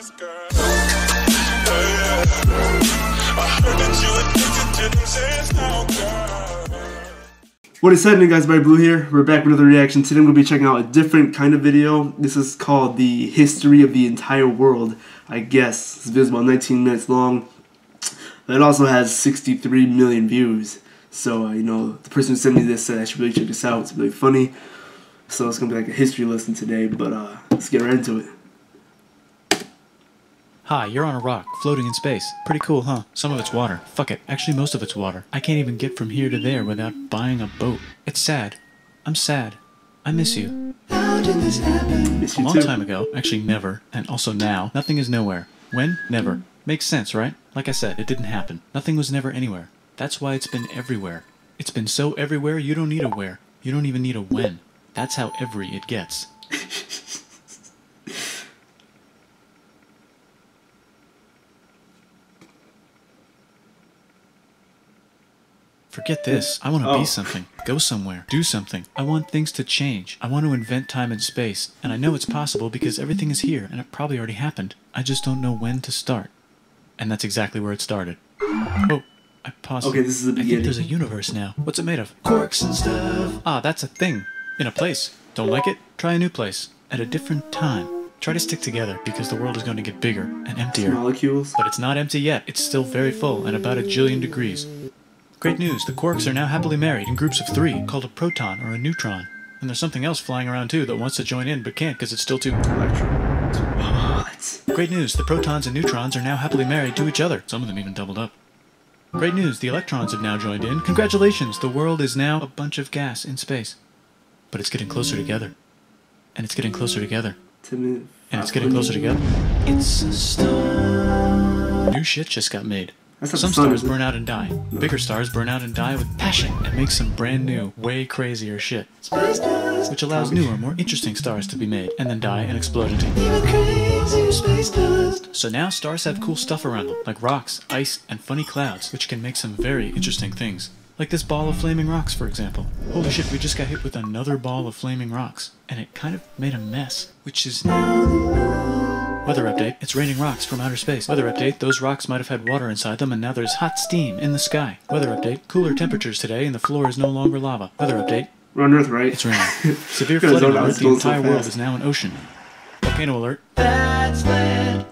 What is happening, guys? BobbyBlue here. We're back with another reaction. Today I'm going to be checking out a different kind of video. This is called The History of the Entire World, I guess. This video is about 19 minutes long. It also has 63 million views. So, you know, the person who sent me this said I should really check this out. It's really funny. So it's going to be like a history lesson today, but let's get right into it. Hi, you're on a rock, floating in space. Pretty cool, huh? Some of it's water. Fuck it. Actually, most of it's water. I can't even get from here to there without buying a boat. It's sad. I'm sad. I miss you. How did this happen? Miss you a long too. time ago, actually never, and also now, nothing is nowhere. When? Never. Makes sense, right? Like I said, it didn't happen. Nothing was never anywhere. That's why it's been everywhere. It's been so everywhere, you don't need a where. You don't even need a when. That's how every it gets. Forget this. I want to be something. Go somewhere. Do something. I want things to change. I want to invent time and space. And I know it's possible because everything is here and it probably already happened. I just don't know when to start. And that's exactly where it started. Oh, I paused. Okay, this is the beginning. I think there's a universe now. What's it made of? Quarks and stuff. Ah, that's a thing. In a place. Don't like it? Try a new place. At a different time. Try to stick together because the world is going to get bigger and emptier. Molecules. But it's not empty yet. It's still very full and about 1 jillion degrees. Great news, the quarks are now happily married in groups of 3, called a proton or a neutron. And there's something else flying around too that wants to join in but can't because it's still too... What? Great news, the protons and neutrons are now happily married to each other. Some of them even doubled up. Great news, the electrons have now joined in. Congratulations, the world is now a bunch of gas in space. But it's getting closer together. And it's getting closer together. And it's getting closer together. It's a star. New shit just got made. Some stars burn out and die. Bigger stars burn out and die with passion and make some brand new, way crazier shit. Space dust. Which allows newer, more interesting stars to be made and then die and explode into even crazier space dust. So now stars have cool stuff around them, like rocks, ice, and funny clouds, which can make some very interesting things. Like this ball of flaming rocks, for example. Holy shit, we just got hit with another ball of flaming rocks. And it kind of made a mess, which is now... Weather update, it's raining rocks from outer space. Weather update, those rocks might have had water inside them and now there's hot steam in the sky. Weather update, cooler temperatures today and the floor is no longer lava. Weather update. We're on Earth, right? It's raining. Severe flooding alert, the entire world is now an ocean. Volcano alert. That's land.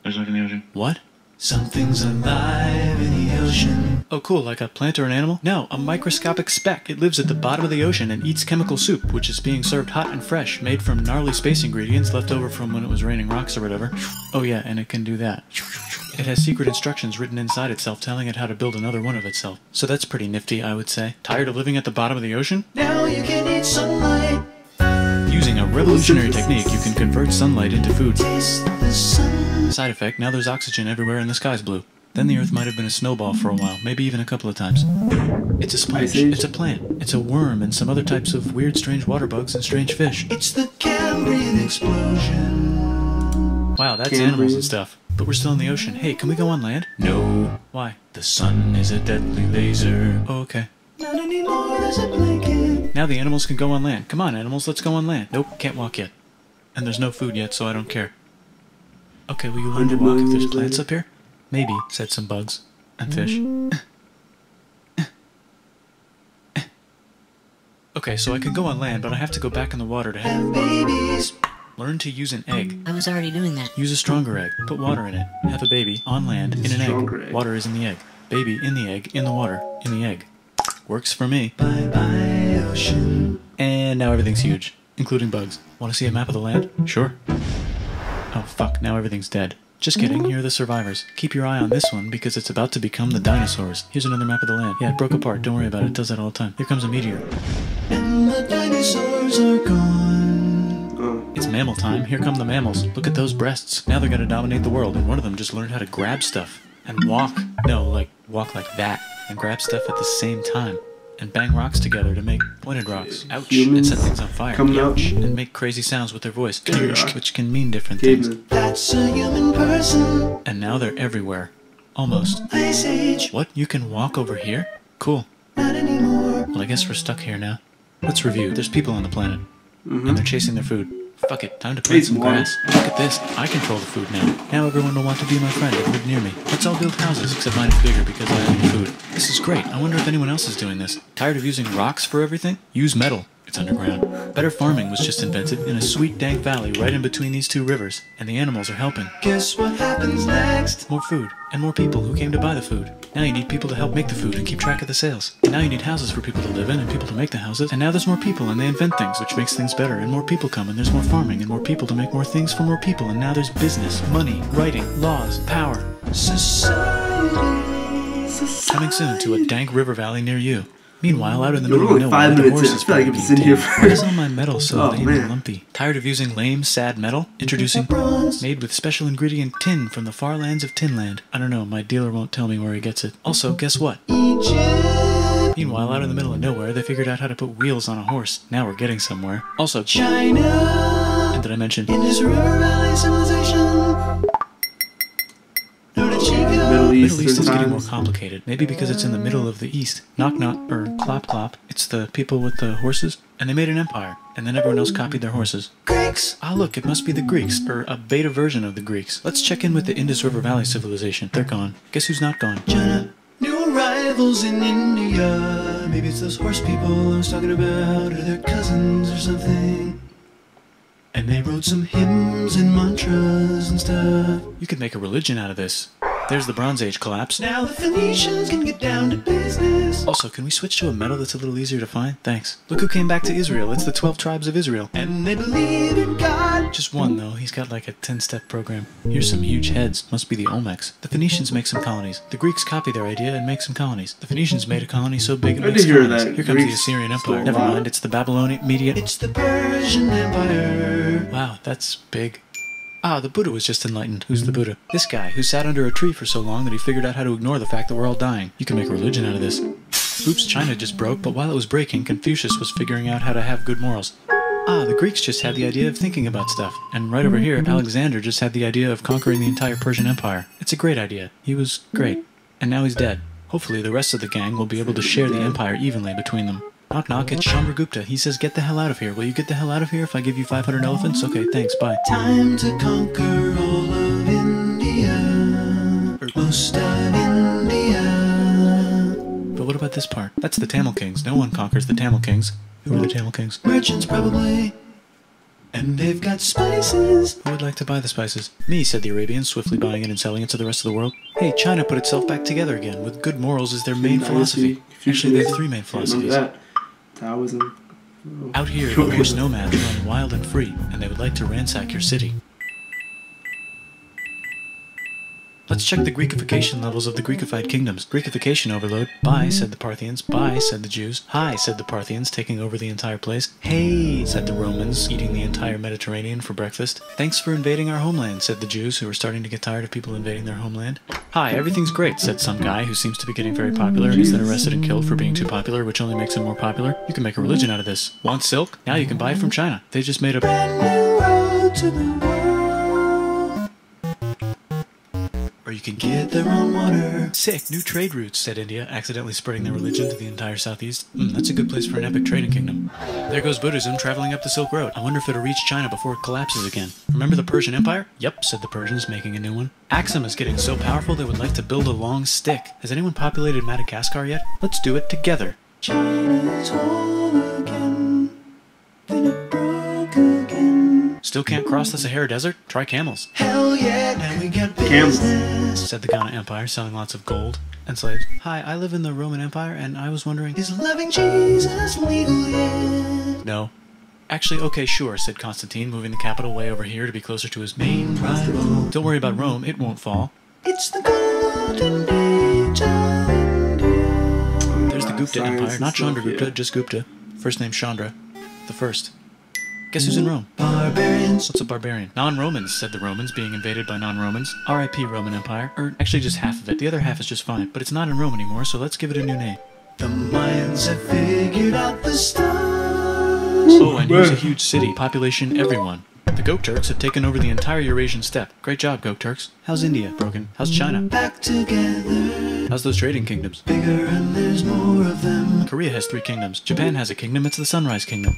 There's nothing in the ocean. What? Something's alive in the ocean. Oh cool, like a plant or an animal? No, a microscopic speck. It lives at the bottom of the ocean and eats chemical soup, which is being served hot and fresh, made from gnarly space ingredients left over from when it was raining rocks or whatever. Oh yeah, and it can do that. It has secret instructions written inside itself telling it how to build another one of itself. So that's pretty nifty, I would say. Tired of living at the bottom of the ocean? Now you can eat sunlight. Using a revolutionary technique, you can convert sunlight into food. Side effect, now there's oxygen everywhere and the sky's blue. Then the Earth might have been a snowball for a while, maybe even a couple of times. It's a sponge, it's a plant, it's a worm, and some other types of weird, strange water bugs and strange fish. It's the Cambrian explosion. Wow, that's animals and stuff. But we're still in the ocean. Hey, can we go on land? No. Why? The sun is a deadly laser. Oh, okay. Not anymore, there's a blanket. Now the animals can go on land. Come on, animals, let's go on land. Nope, can't walk yet. And there's no food yet, so I don't care. Okay, will you learn to walk if there's plants up here? Maybe, said some bugs. And fish. Okay, so I can go on land, but I have to go back in the water to have babies. Learn to use an egg. I was already doing that. Use a stronger egg. Put water in it. Have a baby on land in an egg. Water is in the egg. Baby in the egg, in the water, in the egg. Works for me. Bye-bye, ocean. And now everything's huge, including bugs. Want to see a map of the land? Sure. Oh fuck, now everything's dead. Just kidding, here are the survivors. Keep your eye on this one because it's about to become the dinosaurs. Here's another map of the land. Yeah, it broke apart, don't worry about it, it does that all the time. Here comes a meteor. And the dinosaurs are gone. It's mammal time, here come the mammals. Look at those breasts. Now they're gonna dominate the world, and one of them just learned how to grab stuff. And walk. No, like, walk like that. And grab stuff at the same time. And bang rocks together to make pointed rocks. Ouch. And set things on fire. Ouch. And make crazy sounds with their voice. Which can mean different things. That's a human person. And now they're everywhere. Almost. Ice Age. What? You can walk over here? Cool. Not anymore. Well, I guess we're stuck here now. Let's review. There's people on the planet. And they're chasing their food. Fuck it, time to plant some water. grass. Look at this, I control the food now. Now everyone will want to be my friend and live near me. Let's all build houses, except mine is bigger because I own food. This is great, I wonder if anyone else is doing this. Tired of using rocks for everything? Use metal. It's underground. Better farming was just invented in a sweet dank valley right in between these two rivers, and the animals are helping. Guess what happens next? More food, and more people who came to buy the food. Now you need people to help make the food and keep track of the sales. And now you need houses for people to live in and people to make the houses. And now there's more people and they invent things, which makes things better. And more people come and there's more farming and more people to make more things for more people. And now there's business, money, writing, laws, power. Society. Coming soon to a dank river valley near you. Meanwhile, out in the middle of nowhere, the horses I feel like I'm sitting here for... Why is all my metal so lame and lumpy? Tired of using lame, sad metal? Introducing bronze, made with special ingredient tin from the far lands of Tinland. I don't know, my dealer won't tell me where he gets it. Also, guess what? Egypt! Meanwhile, out in the middle of nowhere, they figured out how to put wheels on a horse. Now we're getting somewhere. Also, China! And did I mention Indus River Valley Civilization? Middle East is getting more complicated. Maybe because it's in the middle of the East. Knock knock, or clop clop. It's the people with the horses. And they made an empire. And then everyone else copied their horses. Greeks! Ah look, it must be the Greeks. Or a beta version of the Greeks. Let's check in with the Indus River Valley Civilization. They're gone. Guess who's not gone? China. New arrivals in India. Maybe it's those horse people I was talking about. Or their cousins or something. And they wrote some hymns and mantras and stuff. You could make a religion out of this. There's the Bronze Age collapse. Now the Phoenicians can get down to business. Also, can we switch to a metal that's a little easier to find? Thanks. Look who came back to Israel. It's the 12 tribes of Israel. And they believe in God. Just one, though. He's got like a 10-step program. Here's some huge heads. Must be the Olmecs. The Phoenicians make some colonies. The Greeks copy their idea and make some colonies. The Phoenicians made a colony so big it makes colonies. Here comes the Assyrian Empire. Never mind, it's the Babylonian Media. It's the Persian Empire. Wow, that's big. Ah, the Buddha was just enlightened. Who's the Buddha? This guy, who sat under a tree for so long that he figured out how to ignore the fact that we're all dying. You can make a religion out of this. Oops, China just broke, but while it was breaking, Confucius was figuring out how to have good morals. Ah, the Greeks just had the idea of thinking about stuff. And right over here, Alexander just had the idea of conquering the entire Persian Empire. It's a great idea. He was great. And now he's dead. Hopefully the rest of the gang will be able to share the empire evenly between them. Knock knock, it's Chandragupta. He says, get the hell out of here. Will you get the hell out of here if I give you 500 elephants? Okay, thanks, bye. Time to conquer all of India. Or most of India. But what about this part? That's the Tamil Kings. No one conquers the Tamil Kings. Who are the Tamil Kings? Merchants, probably. And they've got spices. Who would like to buy the spices? Me, said the Arabians, swiftly buying it and selling it to the rest of the world. Hey, China put itself back together again, with good morals as their main philosophy. Actually, they have three main philosophies. Taoism. Out here, the horse nomads run wild and free, and they would like to ransack your city. Let's check the Greekification levels of the Greekified kingdoms. Greekification overload. Bye, said the Parthians. Bye, said the Jews. Hi, said the Parthians, taking over the entire place. Hey, said the Romans, eating the entire Mediterranean for breakfast. Thanks for invading our homeland, said the Jews, who were starting to get tired of people invading their homeland. Hi, everything's great, said some guy who seems to be getting very popular and is then arrested and killed for being too popular, which only makes him more popular. You can make a religion out of this. Want silk? Now you can buy it from China. They just made a brand new road to the world. Or you can get their own water. Sick, new trade routes, said India, accidentally spreading their religion to the entire southeast. That's a good place for an epic trading kingdom. There goes Buddhism traveling up the Silk Road. I wonder if it'll reach China before it collapses again. Remember the Persian Empire? Yep, said the Persians, making a new one. Axum is getting so powerful they would like to build a long stick. Has anyone populated Madagascar yet? Let's do it together. China's home again. Then it broke again. Still can't cross the Sahara Desert? Try camels. Hell yeah, now we got business, said the Ghana Empire, selling lots of gold and slaves. Hi, I live in the Roman Empire, and I was wondering, is loving Jesus legal yet? No. Actually, okay, sure, said Constantine, moving the capital way over here to be closer to his main rival. Don't worry about Rome, it won't fall. It's the golden age of India. There's the Gupta Empire, not Chandragupta, just Gupta. First name Chandra. The first. Guess who's in Rome? Barbarians. What's a barbarian? Non-Romans, said the Romans, being invaded by non-Romans. R.I.P. Roman Empire. Or actually just half of it. The other half is just fine. But it's not in Rome anymore, so let's give it a new name. The Mayans have figured out the stars. Oh, and here's a huge city. Population everyone. The Goat Turks have taken over the entire Eurasian steppe. Great job, Goat Turks. How's India? Broken. How's China? Back together. How's those trading kingdoms? Bigger and there's more of them. Korea has 3 kingdoms. Japan has a kingdom. It's the Sunrise Kingdom.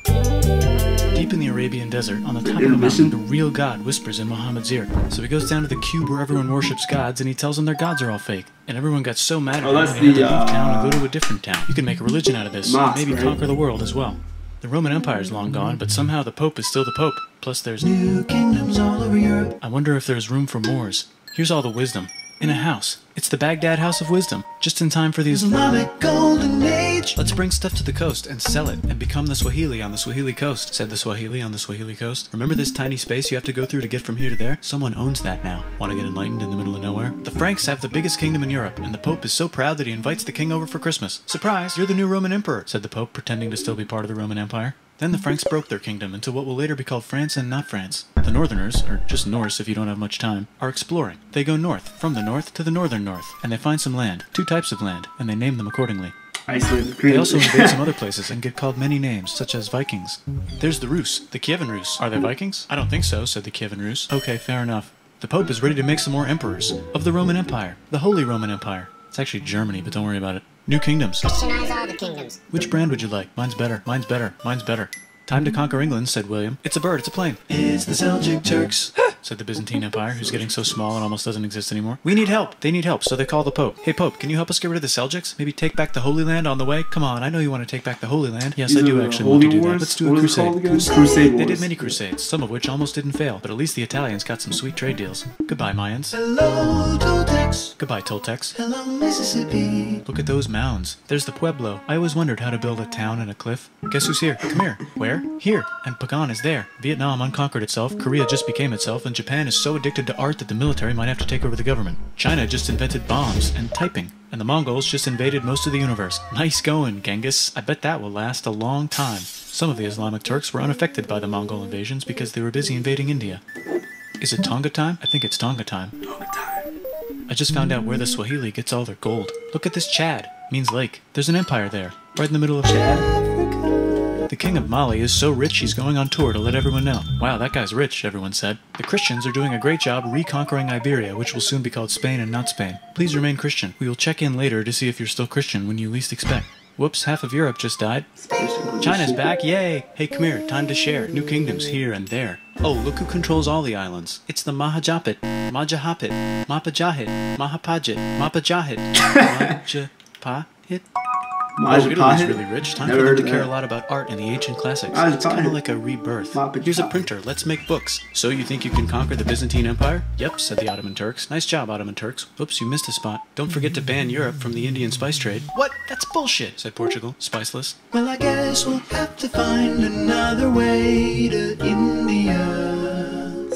Deep in the Arabian desert, on the top of a mountain, the real God whispers in Muhammad's ear. So he goes down to the cube where everyone worships gods, and he tells them their gods are all fake. And everyone got so mad at him, they had to leave town and go to a different town. You can make a religion out of this, and maybe conquer the world as well. The Roman Empire's long gone, but somehow the Pope is still the Pope. Plus there's new kingdoms all over Europe. I wonder if there's room for Moors. Here's all the wisdom. In a house. It's the Baghdad House of Wisdom. Just in time for the Islamic Golden Age. Let's bring stuff to the coast and sell it and become the Swahili on the Swahili coast, said the Swahili on the Swahili coast. Remember this tiny space you have to go through to get from here to there? Someone owns that now. Want to get enlightened in the middle of nowhere? The Franks have the biggest kingdom in Europe, and the Pope is so proud that he invites the king over for Christmas. Surprise, you're the new Roman Emperor, said the Pope, pretending to still be part of the Roman Empire. Then the Franks broke their kingdom into what will later be called France and not France. The Northerners, or just Norse if you don't have much time, are exploring. They go north, from the north to the northern north, and they find some land, 2 types of land, and they name them accordingly. Iceland. They also invade some other places and get called many names, such as Vikings. There's the Rus, the Kievan Rus. Are they Vikings? I don't think so, said the Kievan Rus. Okay, fair enough. The Pope is ready to make some more emperors of the Roman Empire, the Holy Roman Empire. It's actually Germany, but don't worry about it. New kingdoms. Christianize all the kingdoms. Which brand would you like? Mine's better. Mine's better. Mine's better. Time to conquer England, said William. It's a bird, it's a plane. It's the Seljuk Turks, said the Byzantine Empire, who's getting so small it almost doesn't exist anymore. We need help. They need help, so they call the Pope. Hey, Pope, can you help us get rid of the Seljuks? Maybe take back the Holy Land on the way? Come on, I know you want to take back the Holy Land. Yes, I do actually want to do that. Let's do a crusade. Crusade They Wars. did many crusades, some of which almost didn't fail, but at least the Italians got some sweet trade deals. Goodbye, Mayans. Hello, Toltecs. Goodbye, Toltecs. Hello, Mississippi. Look at those mounds. There's the Pueblo. I always wondered how to build a town in a cliff. Guess who's here? Come here. Where? Here. And Pagan is there. Vietnam unconquered itself, Korea just became itself, and Japan is so addicted to art that the military might have to take over the government. China just invented bombs and typing. And the Mongols just invaded most of the universe. Nice going, Genghis. I bet that will last a long time. Some of the Islamic Turks were unaffected by the Mongol invasions because they were busy invading India. Is it Tonga time? I think it's Tonga time. I just found out where the Swahili gets all their gold. Look at this Chad. Means lake. There's an empire there. Right in the middle of Chad. The king of Mali is so rich he's going on tour to let everyone know. Wow, that guy's rich, everyone said. The Christians are doing a great job reconquering Iberia, which will soon be called Spain and not Spain. Please remain Christian. We will check in later to see if you're still Christian when you least expect. Whoops, half of Europe just died. China's back, yay! Hey, come here, time to share. New kingdoms here and there. Oh, look who controls all the islands. It's the Mahajapit, Majahapit, Mapajahit, Mahapajit, Mapajahit, Majapahit. Oh, Italy's really rich. Time for them to care a lot about art and the ancient classics. It's kind of like a rebirth. Here's a printer. Let's make books. So you think you can conquer the Byzantine Empire? Yep, said the Ottoman Turks. Nice job, Ottoman Turks. Oops, you missed a spot. Don't forget to ban Europe from the Indian spice trade. What? That's bullshit, said Portugal, spiceless. Well, I guess we'll have to find another way to India.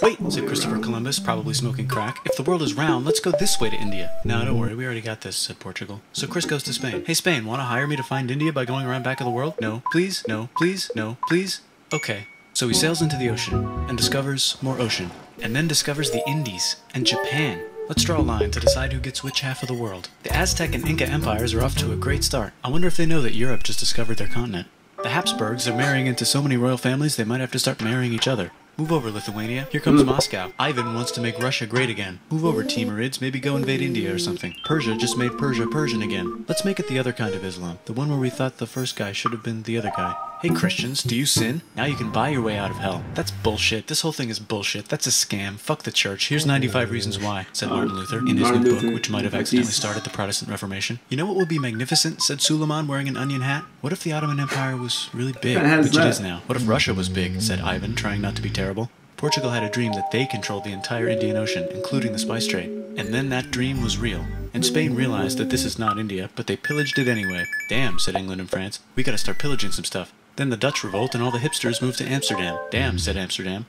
Wait, said Christopher Columbus, probably smoking crack. If the world is round, let's go this way to India. No, don't worry, we already got this, said Portugal. So Chris goes to Spain. Hey, Spain, want to hire me to find India by going around back of the world? No, please, no, please, no, please. Okay. So he sails into the ocean and discovers more ocean, and then discovers the Indies and Japan. Let's draw a line to decide who gets which half of the world. The Aztec and Inca empires are off to a great start. I wonder if they know that Europe just discovered their continent. The Habsburgs are marrying into so many royal families they might have to start marrying each other. Move over, Lithuania. Here comes Moscow. Ivan wants to make Russia great again. Move over, Timurids. Maybe go invade India or something. Persia just made Persia Persian again. Let's make it the other kind of Islam. The one where we thought the first guy should have been the other guy. Hey Christians, do you sin? Now you can buy your way out of hell. That's bullshit. This whole thing is bullshit. That's a scam. Fuck the church. Here's 95 Reasons Why, said Martin Luther in his new book, which might have accidentally started the Protestant Reformation. You know what would be magnificent, said Suleiman wearing an onion hat? What if the Ottoman Empire was really big, which it is now? What if Russia was big, said Ivan, trying not to be terrible. Portugal had a dream that they controlled the entire Indian Ocean, including the spice trade. And then that dream was real. And Spain realized that this is not India, but they pillaged it anyway. Damn, said England and France. We gotta start pillaging some stuff. Then the Dutch revolt and all the hipsters moved to Amsterdam. Damn, said Amsterdam.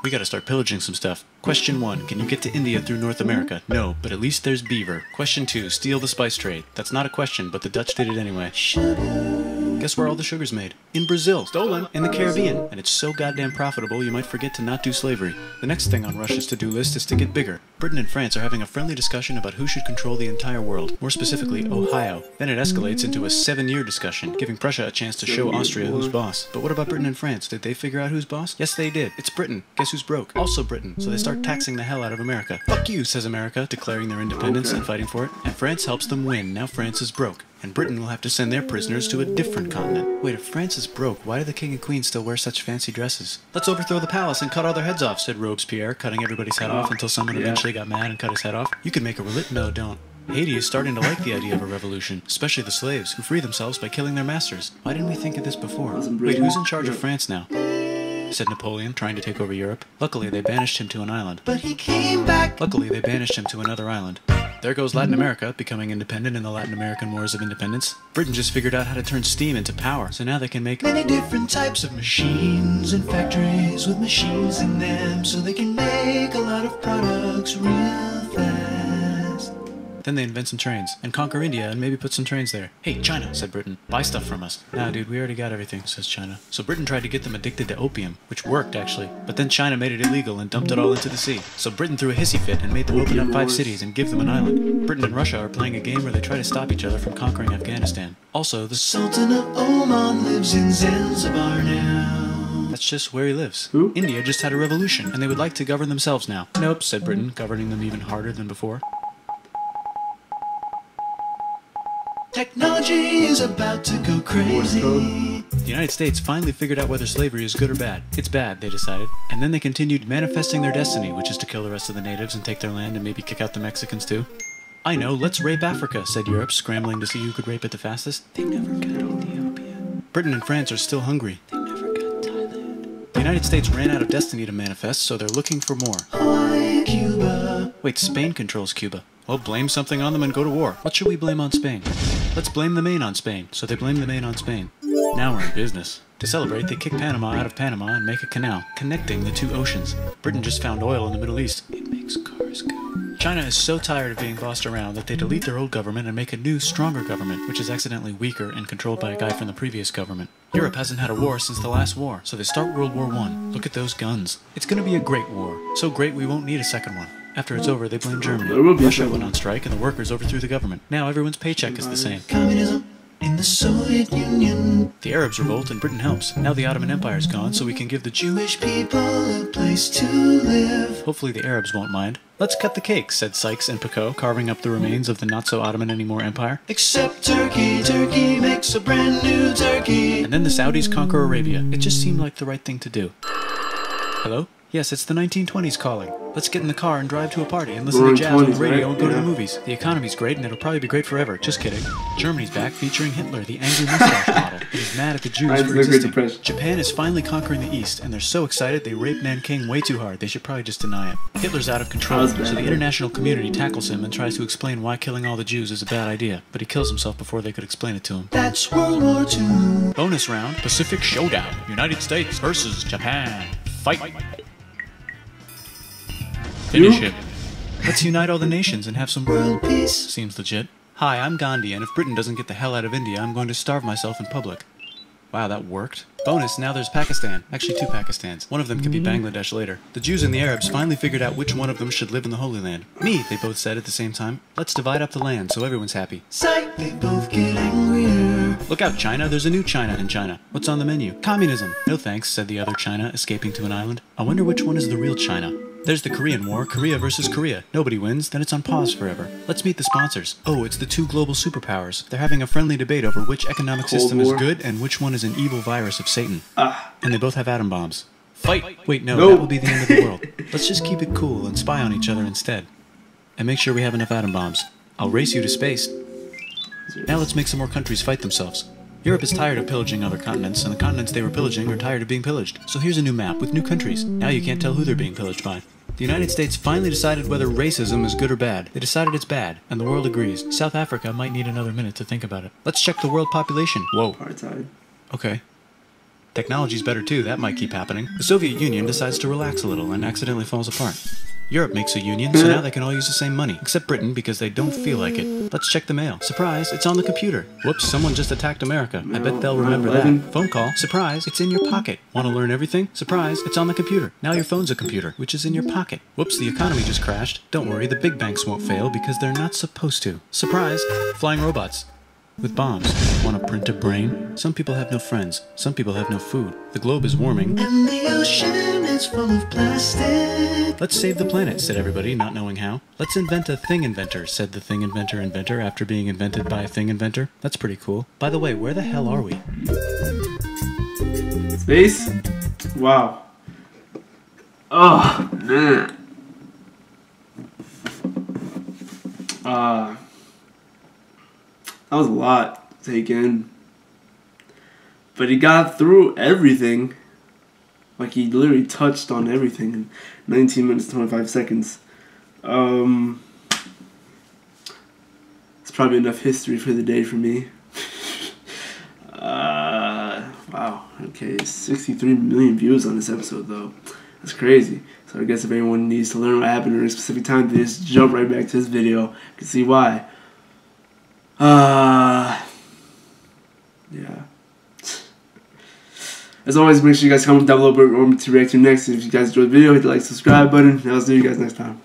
We gotta start pillaging some stuff. Question 1, can you get to India through North America? No, but at least there's beaver. Question 2, steal the spice trade. That's not a question, but the Dutch did it anyway. Guess where all the sugar's made? In Brazil. Stolen. In the Caribbean. And it's so goddamn profitable you might forget to not do slavery. The next thing on Russia's to-do list is to get bigger. Britain and France are having a friendly discussion about who should control the entire world, more specifically Ohio. Then it escalates into a 7-year discussion, giving Prussia a chance to show Austria who's boss. But what about Britain and France? Did they figure out who's boss? Yes, they did. It's Britain. Guess who's broke? Also Britain. So they start taxing the hell out of America. Fuck you, says America, declaring their independence and fighting for it. And France helps them win. Now France is broke. And Britain will have to send their prisoners to a different continent. Wait, if France is broke, why do the king and queen still wear such fancy dresses? Let's overthrow the palace and cut all their heads off, said Robespierre, cutting everybody's head off until someone eventually got mad and cut his head off. You could make a No, don't. Haiti is starting to like the idea of a revolution, especially the slaves, who free themselves by killing their masters. Why didn't we think of this before? Wait, who's in charge of France now? Said Napoleon, trying to take over Europe. Luckily, they banished him to an island. But he came back! Luckily, they banished him to another island. There goes Latin America, becoming independent in the Latin American Wars of Independence. Britain just figured out how to turn steam into power, so now they can make many different types of machines and factories with machines in them, so they can make a lot of products real fast. Then they invent some trains, and conquer India and maybe put some trains there. Hey, China, said Britain, buy stuff from us. Nah, dude, we already got everything, says China. So Britain tried to get them addicted to opium, which worked, actually. But then China made it illegal and dumped it all into the sea. So Britain threw a hissy fit and made them open up 5 cities and give them an island. Britain and Russia are playing a game where they try to stop each other from conquering Afghanistan. Also, the Sultan of Oman lives in Zanzibar now. That's just where he lives. Who? India just had a revolution, and they would like to govern themselves now. Nope, said Britain, governing them even harder than before. Technology is about to go crazy. The United States finally figured out whether slavery is good or bad. It's bad, they decided. And then they continued manifesting their destiny, which is to kill the rest of the natives and take their land and maybe kick out the Mexicans too. I know, let's rape Africa, said Europe, scrambling to see who could rape it the fastest. They never got Ethiopia. Britain and France are still hungry. They never got Thailand. The United States ran out of destiny to manifest, so they're looking for more. Hawaii, Cuba. Wait, Spain controls Cuba. Well, blame something on them and go to war. What should we blame on Spain? Let's blame the Maine on Spain. So they blame the Maine on Spain. Now we're in business. To celebrate, they kick Panama out of Panama and make a canal, connecting the 2 oceans. Britain just found oil in the Middle East. It makes cars go. China is so tired of being bossed around that they delete their old government and make a new, stronger government, which is accidentally weaker and controlled by a guy from the previous government. Europe hasn't had a war since the last war, so they start World War I. Look at those guns. It's gonna be a great war. So great we won't need a second one. After it's over, they blame Germany. Russia went on strike and the workers overthrew the government. Now everyone's paycheck is the same. Communism in the Soviet Union. The Arabs revolt and Britain helps. Now the Ottoman Empire's gone, so we can give the Jewish people a place to live. Hopefully the Arabs won't mind. Let's cut the cake, said Sykes and Picot, carving up the remains of the not-so-Ottoman-anymore empire. Except Turkey. Turkey makes a brand new Turkey. And then the Saudis conquer Arabia. It just seemed like the right thing to do. Hello? Yes, it's the 1920s calling. Let's get in the car and drive to a party and listen to jazz on the radio and go to the movies. The economy's great and it'll probably be great forever. Just kidding. Germany's back featuring Hitler, the angry mustache model. And he's mad at the Jews for existing. Japan is finally conquering the East and they're so excited they raped Nanking way too hard. They should probably just deny it. Hitler's out of control, so the international community tackles him and tries to explain why killing all the Jews is a bad idea. But he kills himself before they could explain it to him. That's World War II. Bonus round, Pacific Showdown. United States versus Japan. Fight. Finish him. Let's unite all the nations and have some world peace. Seems legit. Hi, I'm Gandhi, and if Britain doesn't get the hell out of India, I'm going to starve myself in public. Wow, that worked. Bonus, now there's Pakistan. Actually, 2 Pakistans. One of them could be Bangladesh later. The Jews and the Arabs finally figured out which one of them should live in the Holy Land. Me, they both said at the same time. Let's divide up the land so everyone's happy. Psych! They both get angrier. Look out, China. There's a new China in China. What's on the menu? Communism. No thanks, said the other China, escaping to an island. I wonder which one is the real China. There's the Korean War, Korea versus Korea. Nobody wins, then it's on pause forever. Let's meet the sponsors. Oh, it's the 2 global superpowers. They're having a friendly debate over which economic system is good and which one is an evil virus of Satan. And they both have atom bombs. Fight! Wait, no, that will be the end of the world. Let's just keep it cool and spy on each other instead. And make sure we have enough atom bombs. I'll race you to space. Now let's make some more countries fight themselves. Europe is tired of pillaging other continents, and the continents they were pillaging are tired of being pillaged. So here's a new map with new countries. Now you can't tell who they're being pillaged by. The United States finally decided whether racism is good or bad. They decided it's bad, and the world agrees. South Africa might need another minute to think about it. Let's check the world population. Whoa. Apartheid. Okay. Technology's better too, that might keep happening. The Soviet Union decides to relax a little and accidentally falls apart. Europe makes a union, so now they can all use the same money, except Britain because they don't feel like it. Let's check the mail. Surprise, it's on the computer. Whoops, someone just attacked America. I bet they'll remember that. Phone call. Surprise, it's in your pocket. Want to learn everything? Surprise, it's on the computer. Now your phone's a computer, which is in your pocket. Whoops, the economy just crashed. Don't worry, the big banks won't fail because they're not supposed to. Surprise, flying robots. With bombs. Want to print a brain? Some people have no friends. Some people have no food. The globe is warming. And the ocean is full of plastic. Let's save the planet, said everybody, not knowing how. Let's invent a thing inventor, said the thing inventor after being invented by a thing inventor. That's pretty cool. By the way, where the hell are we? Space? Wow. Oh, man. That was a lot to take in. But he got through everything. Like, he literally touched on everything in 19 minutes, 25 seconds. It's probably enough history for the day for me. Wow. Okay, 63 million views on this episode, though. That's crazy. So I guess if anyone needs to learn what happened at a specific time, they just jump right back to this video. You can see why. Yeah. As always, make sure you guys comment down below what you want me to react to next. And if you guys enjoyed the video, hit the like, subscribe button, and I'll see you guys next time.